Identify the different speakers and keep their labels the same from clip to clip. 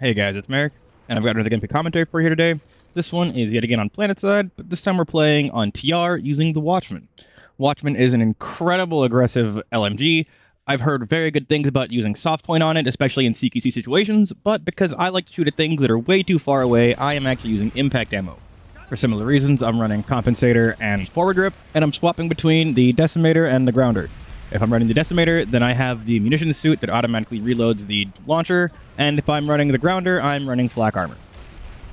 Speaker 1: Hey guys, it's Merrick, and I've got another gameplay commentary for you here today. This one is yet again on Planetside, but this time we're playing on TR using the Watchman. Watchman is an incredible aggressive LMG. I've heard very good things about using soft point on it, especially in CQC situations, but because I like to shoot at things that are way too far away, I am actually using impact ammo. For similar reasons, I'm running compensator and forward grip, and I'm swapping between the decimator and the grounder. If I'm running the decimator, then I have the munitions suit that automatically reloads the launcher, and if I'm running the grounder, I'm running flak armor.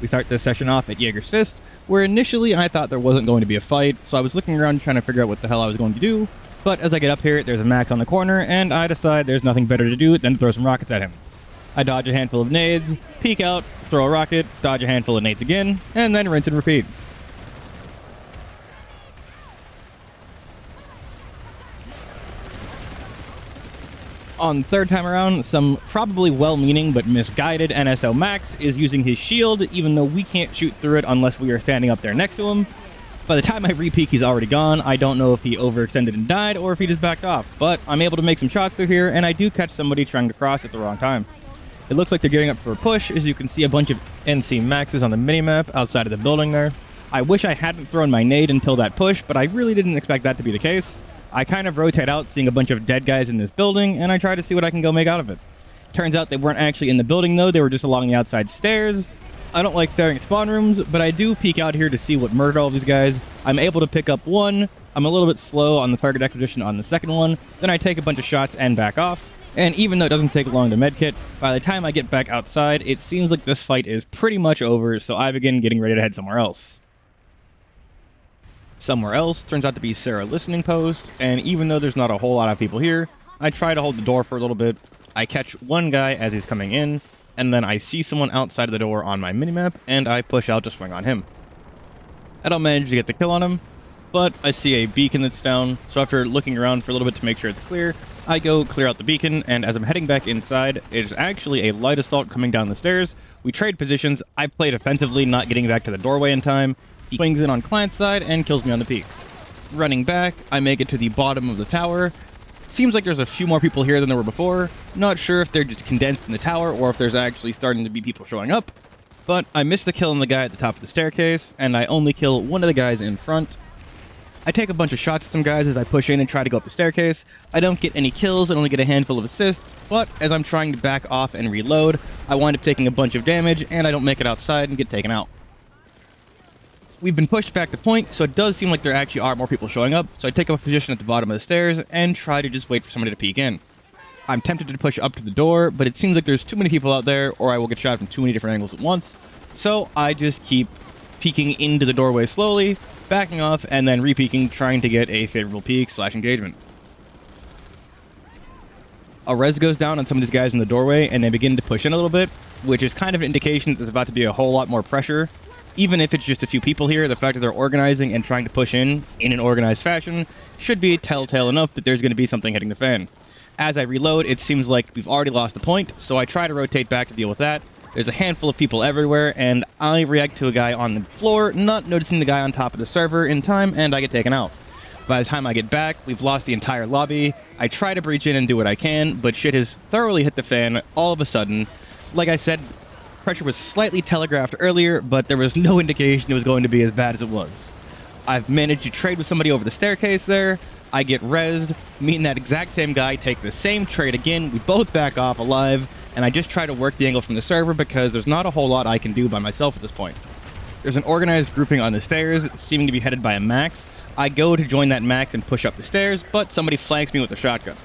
Speaker 1: We start this session off at Jaeger's Fist, where initially I thought there wasn't going to be a fight, so I was looking around trying to figure out what the hell I was going to do, but as I get up here, there's a max on the corner, and I decide there's nothing better to do than to throw some rockets at him. I dodge a handful of nades, peek out, throw a rocket, dodge a handful of nades again, and then rinse and repeat. On the third time around, some probably well-meaning but misguided NSO Max is using his shield, even though we can't shoot through it unless we are standing up there next to him. By the time I re-peek, he's already gone. I don't know if he overextended and died, or if he just backed off, but I'm able to make some shots through here, and I do catch somebody trying to cross at the wrong time. It looks like they're gearing up for a push, as you can see a bunch of NC Maxes on the minimap outside of the building there. I wish I hadn't thrown my nade until that push, but I really didn't expect that to be the case. I kind of rotate out, seeing a bunch of dead guys in this building, and I try to see what I can go make out of it. Turns out they weren't actually in the building, though. They were just along the outside stairs. I don't like staring at spawn rooms, but I do peek out here to see what murdered all of these guys. I'm able to pick up one. I'm a little bit slow on the target acquisition on the second one. Then I take a bunch of shots and back off. And even though it doesn't take long to medkit, by the time I get back outside, it seems like this fight is pretty much over, so I begin getting ready to head somewhere else. Somewhere else turns out to be Sarah listening post, and even though there's not a whole lot of people here, I try to hold the door for a little bit. I catch one guy as he's coming in, and then I see someone outside of the door on my minimap, and I push out to swing on him. I don't manage to get the kill on him, but I see a beacon that's down, so after looking around for a little bit to make sure it's clear, I go clear out the beacon, and as I'm heading back inside, it is actually a light assault coming down the stairs. We trade positions. I play defensively, not getting back to the doorway in time. He swings in on Planetside and kills me on the peak. Running back, I make it to the bottom of the tower. Seems like there's a few more people here than there were before. Not sure if they're just condensed in the tower or if there's actually starting to be people showing up. But I miss the kill on the guy at the top of the staircase, and I only kill one of the guys in front. I take a bunch of shots at some guys as I push in and try to go up the staircase. I don't get any kills and only get a handful of assists, but as I'm trying to back off and reload, I wind up taking a bunch of damage and I don't make it outside and get taken out. We've been pushed back to point, so it does seem like there actually are more people showing up, so I take up a position at the bottom of the stairs and try to just wait for somebody to peek in. I'm tempted to push up to the door, but it seems like there's too many people out there, or I will get shot from too many different angles at once, so I just keep peeking into the doorway slowly, backing off, and then re-peeking, trying to get a favorable peek/engagement. A res goes down on some of these guys in the doorway, and they begin to push in a little bit, which is kind of an indication that there's about to be a whole lot more pressure. Even if it's just a few people here, the fact that they're organizing and trying to push in an organized fashion should be telltale enough that there's going to be something hitting the fan. As I reload, it seems like we've already lost the point, so I try to rotate back to deal with that. There's a handful of people everywhere, and I react to a guy on the floor, not noticing the guy on top of the server in time, and I get taken out. By the time I get back, we've lost the entire lobby. I try to breach in and do what I can, but shit has thoroughly hit the fan all of a sudden. Like I said, pressure was slightly telegraphed earlier, but there was no indication it was going to be as bad as it was. I've managed to trade with somebody over the staircase there. I get rezzed. Me and that exact same guy take the same trade again. We both back off alive, and I just try to work the angle from the server because there's not a whole lot I can do by myself at this point. There's an organized grouping on the stairs, seeming to be headed by a Max. I go to join that Max and push up the stairs, but somebody flanks me with a shotgun.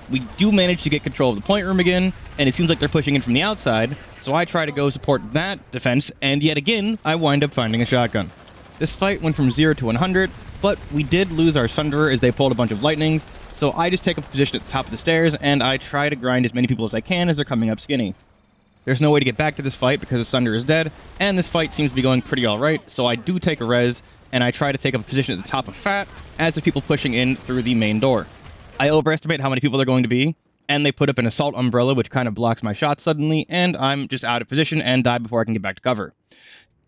Speaker 1: We do manage to get control of the point room again, and it seems like they're pushing in from the outside, so I try to go support that defense, and yet again, I wind up finding a shotgun. This fight went from 0 to 100, but we did lose our Sunderer as they pulled a bunch of lightnings, so I just take up a position at the top of the stairs, and I try to grind as many people as I can as they're coming up skinny. There's no way to get back to this fight because the Sunderer is dead, and this fight seems to be going pretty alright, so I do take a res, and I try to take up a position at the top of Fat as the people pushing in through the main door. I overestimate how many people they're going to be, and they put up an assault umbrella which kind of blocks my shot suddenly, and I'm just out of position and die before I can get back to cover.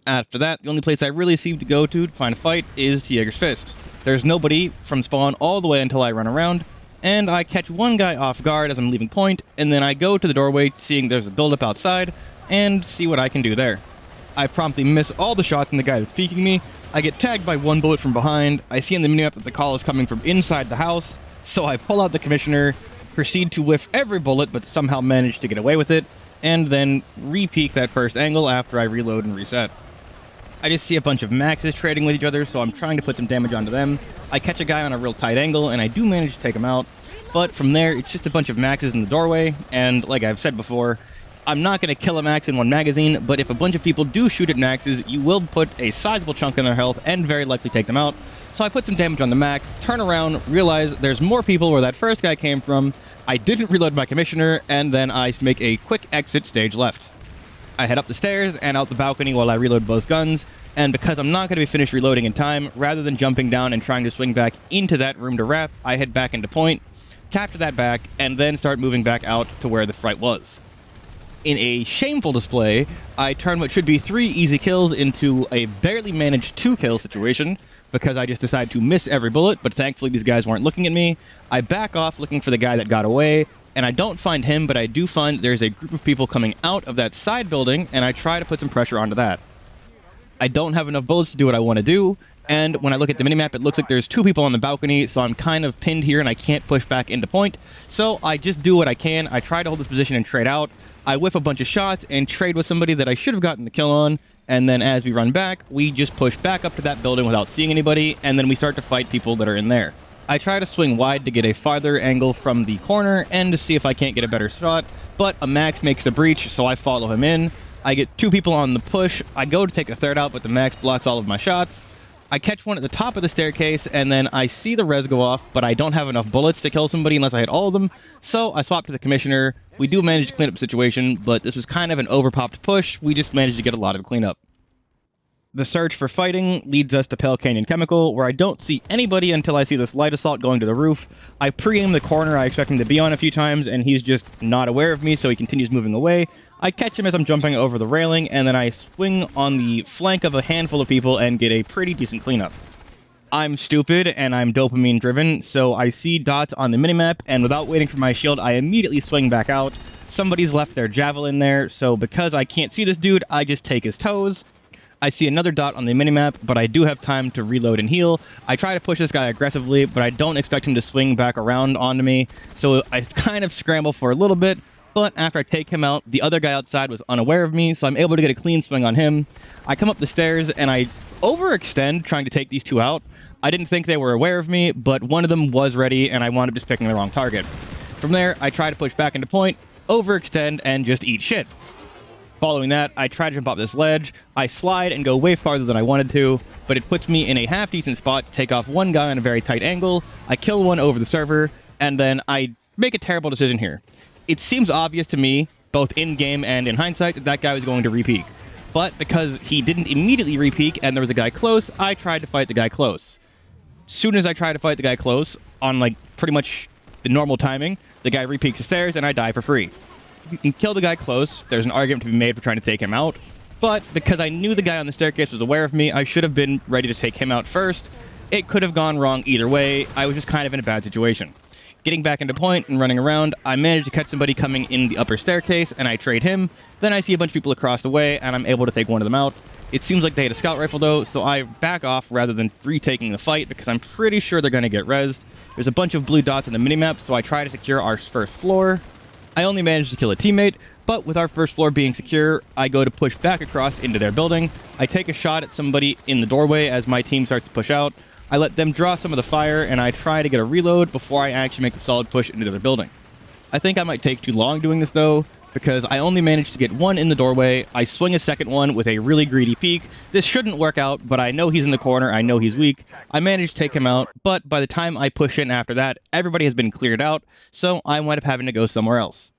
Speaker 1: After that, the only place I really seem to go to find a fight is Jaeger's Fist. There's nobody from spawn all the way until I run around, and I catch one guy off guard as I'm leaving point, and then I go to the doorway seeing there's a buildup outside, and see what I can do there. I promptly miss all the shots from the guy that's peeking me. I get tagged by one bullet from behind. I see in the minimap that the call is coming from inside the house, so I pull out the commissioner, proceed to whiff every bullet but somehow manage to get away with it, and then re-peek that first angle after I reload and reset. I just see a bunch of maxes trading with each other, so I'm trying to put some damage onto them. I catch a guy on a real tight angle, and I do manage to take him out, but from there, it's just a bunch of maxes in the doorway, and like I've said before, I'm not going to kill a max in one magazine, but if a bunch of people do shoot at maxes, you will put a sizable chunk in their health and very likely take them out. So I put some damage on the max, turn around, realize there's more people where that first guy came from, I didn't reload my commissioner, and then I make a quick exit stage left. I head up the stairs and out the balcony while I reload both guns, and because I'm not going to be finished reloading in time, rather than jumping down and trying to swing back into that room to wrap, I head back into point, capture that back, and then start moving back out to where the fight was. In a shameful display, I turn what should be 3 easy kills into a barely managed 2-kill situation, because I just decided to miss every bullet, but thankfully these guys weren't looking at me. I back off looking for the guy that got away, and I don't find him, but I do find there's a group of people coming out of that side building, and I try to put some pressure onto that. I don't have enough bullets to do what I want to do, and when I look at the minimap, it looks like there's 2 people on the balcony, so I'm kind of pinned here and I can't push back into point, so I just do what I can. I try to hold this position and trade out. I whiff a bunch of shots and trade with somebody that I should have gotten the kill on, and then as we run back, we just push back up to that building without seeing anybody, and then we start to fight people that are in there. I try to swing wide to get a farther angle from the corner and to see if I can't get a better shot, but a max makes the breach, so I follow him in. I get 2 people on the push. I go to take a third out, but the max blocks all of my shots. I catch one at the top of the staircase, and then I see the res go off, but I don't have enough bullets to kill somebody unless I hit all of them, so I swap to the commissioner. We do manage to clean up the situation, but this was kind of an overpopped push. We just managed to get a lot of cleanup. The search for fighting leads us to Pale Canyon Chemical, where I don't see anybody until I see this light assault going to the roof. I pre-aim the corner I expect him to be on a few times, and he's just not aware of me, so he continues moving away. I catch him as I'm jumping over the railing, and then I swing on the flank of a handful of people and get a pretty decent cleanup. I'm stupid, and I'm dopamine driven, so I see dots on the minimap, and without waiting for my shield, I immediately swing back out. Somebody's left their javelin there, so because I can't see this dude, I just take his toes. I see another dot on the minimap, but I do have time to reload and heal. I try to push this guy aggressively, but I don't expect him to swing back around onto me, so I kind of scramble for a little bit, but after I take him out, the other guy outside was unaware of me, so I'm able to get a clean swing on him. I come up the stairs, and I overextend trying to take these 2 out. I didn't think they were aware of me, but one of them was ready, and I wound up just picking the wrong target. From there, I try to push back into point, overextend, and just eat shit. Following that, I try to jump off this ledge. I slide and go way farther than I wanted to, but it puts me in a half-decent spot to take off one guy on a very tight angle. I kill one over the server, and then I make a terrible decision here. It seems obvious to me, both in-game and in hindsight, that that guy was going to re-peek. But because he didn't immediately re-peek and there was a guy close, I tried to fight the guy close. Soon as I try to fight the guy close, on like pretty much the normal timing, the guy re-peeks the stairs and I die for free. You can kill the guy close. There's an argument to be made for trying to take him out. But because I knew the guy on the staircase was aware of me, I should have been ready to take him out first. It could have gone wrong either way. I was just kind of in a bad situation. Getting back into point and running around, I managed to catch somebody coming in the upper staircase, and I trade him. Then I see a bunch of people across the way, and I'm able to take one of them out. It seems like they had a scout rifle, though, so I back off rather than retaking the fight, because I'm pretty sure they're going to get rezzed. There's a bunch of blue dots in the minimap, so I try to secure our first floor. I only managed to kill a teammate, but with our first floor being secure, I go to push back across into their building. I take a shot at somebody in the doorway as my team starts to push out. I let them draw some of the fire, and I try to get a reload before I actually make a solid push into their building. I think I might take too long doing this, though, because I only managed to get one in the doorway. I swing a second one with a really greedy peek. This shouldn't work out, but I know he's in the corner. I know he's weak. I managed to take him out, but by the time I push in after that, everybody has been cleared out, so I wind up having to go somewhere else.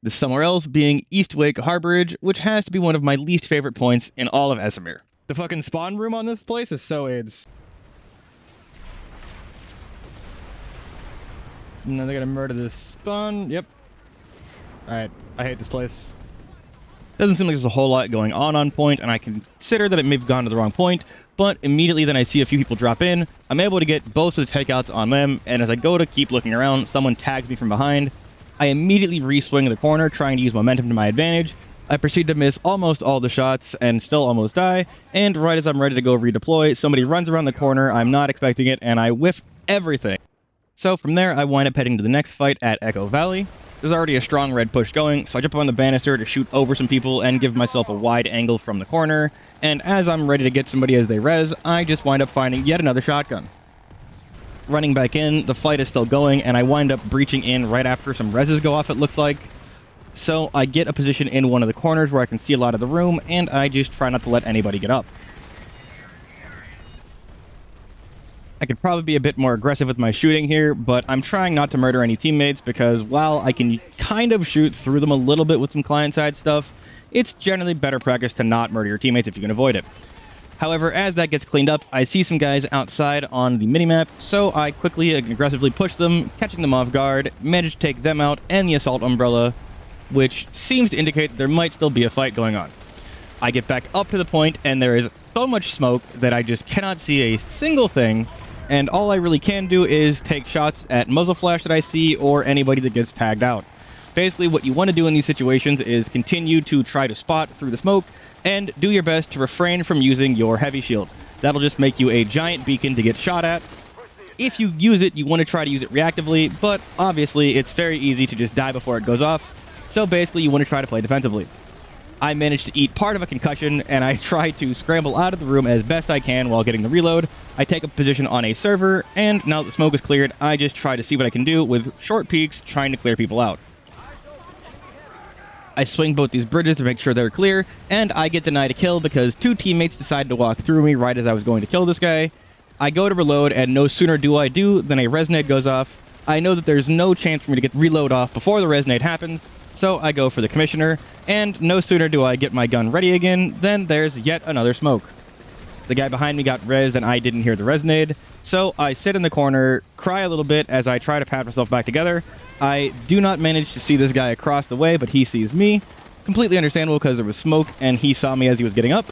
Speaker 1: The somewhere else being Eastwake Harborage, which has to be one of my least favorite points in all of Esamir. The fucking spawn room on this place is so AIDS. Now they're gonna murder this spawn. Yep. Alright, I hate this place. Doesn't seem like there's a whole lot going on point, and I consider that it may have gone to the wrong point, but immediately then I see a few people drop in. I'm able to get both of the takeouts on them, and as I go to keep looking around, someone tags me from behind. I immediately re-swing the corner, trying to use momentum to my advantage. I proceed to miss almost all the shots and still almost die, and right as I'm ready to go redeploy, somebody runs around the corner, I'm not expecting it, and I whiff everything. So from there, I wind up heading to the next fight at Echo Valley. There's already a strong red push going, so I jump on the banister to shoot over some people and give myself a wide angle from the corner, and as I'm ready to get somebody as they res, I just wind up finding yet another shotgun. Running back in, the fight is still going, and I wind up breaching in right after some reses go off, it looks like. So I get a position in one of the corners where I can see a lot of the room, and I just try not to let anybody get up. I could probably be a bit more aggressive with my shooting here, but I'm trying not to murder any teammates because while I can kind of shoot through them a little bit with some client-side stuff, it's generally better practice to not murder your teammates if you can avoid it. However, as that gets cleaned up, I see some guys outside on the minimap, so I quickly and aggressively push them, catching them off guard, manage to take them out and the assault umbrella, which seems to indicate there might still be a fight going on. I get back up to the point, and there is so much smoke that I just cannot see a single thing, and all I really can do is take shots at muzzle flash that I see or anybody that gets tagged out. Basically, what you want to do in these situations is continue to try to spot through the smoke, and do your best to refrain from using your heavy shield. That'll just make you a giant beacon to get shot at. If you use it, you want to try to use it reactively, but obviously it's very easy to just die before it goes off, so basically you want to try to play defensively. I managed to eat part of a concussion, and I try to scramble out of the room as best I can while getting the reload. I take a position on a server, and now that the smoke is cleared, I just try to see what I can do with short peeks trying to clear people out. I swing both these bridges to make sure they're clear, and I get denied a kill because two teammates decided to walk through me right as I was going to kill this guy. I go to reload, and no sooner do I do than a resnade goes off. I know that there's no chance for me to get reload off before the resnade happens, so I go for the commissioner, and no sooner do I get my gun ready again than there's yet another smoke. The guy behind me got res and I didn't hear the resnade, so I sit in the corner, cry a little bit as I try to pat myself back together. I do not manage to see this guy across the way, but he sees me. Completely understandable because there was smoke and he saw me as he was getting up.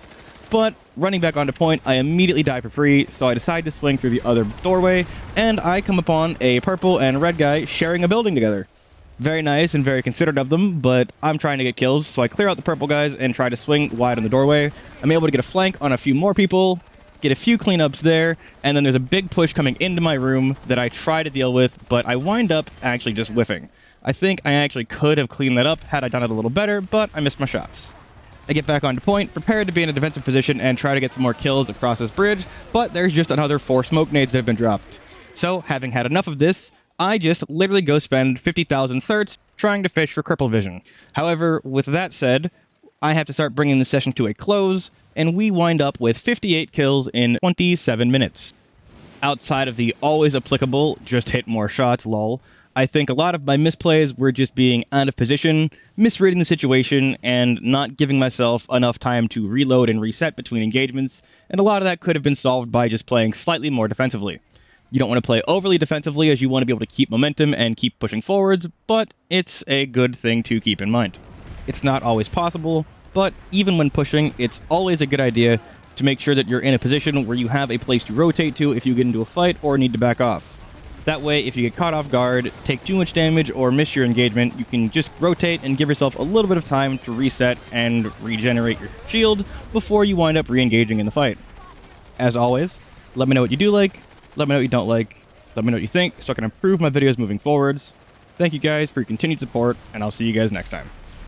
Speaker 1: But running back onto point, I immediately die for free, so I decide to swing through the other doorway, and I come upon a purple and red guy sharing a building together. Very nice and very considerate of them, but I'm trying to get kills, so I clear out the purple guys and try to swing wide on the doorway. I'm able to get a flank on a few more people, get a few cleanups there, and then there's a big push coming into my room that I try to deal with, but I wind up actually just whiffing. I think I actually could have cleaned that up had I done it a little better, but I missed my shots. I get back onto point, prepared to be in a defensive position and try to get some more kills across this bridge, but there's just another 4 smoke nades that have been dropped. So, having had enough of this, I just literally go spend 50,000 certs trying to fish for cripple vision. However, with that said, I have to start bringing the session to a close, and we wind up with 58 kills in 27 minutes. Outside of the always applicable, just hit more shots, lol, I think a lot of my misplays were just being out of position, misreading the situation, and not giving myself enough time to reload and reset between engagements, and a lot of that could have been solved by just playing slightly more defensively. You don't want to play overly defensively as you want to be able to keep momentum and keep pushing forwards, but it's a good thing to keep in mind. It's not always possible, but even when pushing, it's always a good idea to make sure that you're in a position where you have a place to rotate to if you get into a fight or need to back off. That way, if you get caught off guard, take too much damage, or miss your engagement, you can just rotate and give yourself a little bit of time to reset and regenerate your shield before you wind up re-engaging in the fight. As always, let me know what you do like, let me know what you don't like, let me know what you think so I can improve my videos moving forwards. Thank you guys for your continued support, and I'll see you guys next time.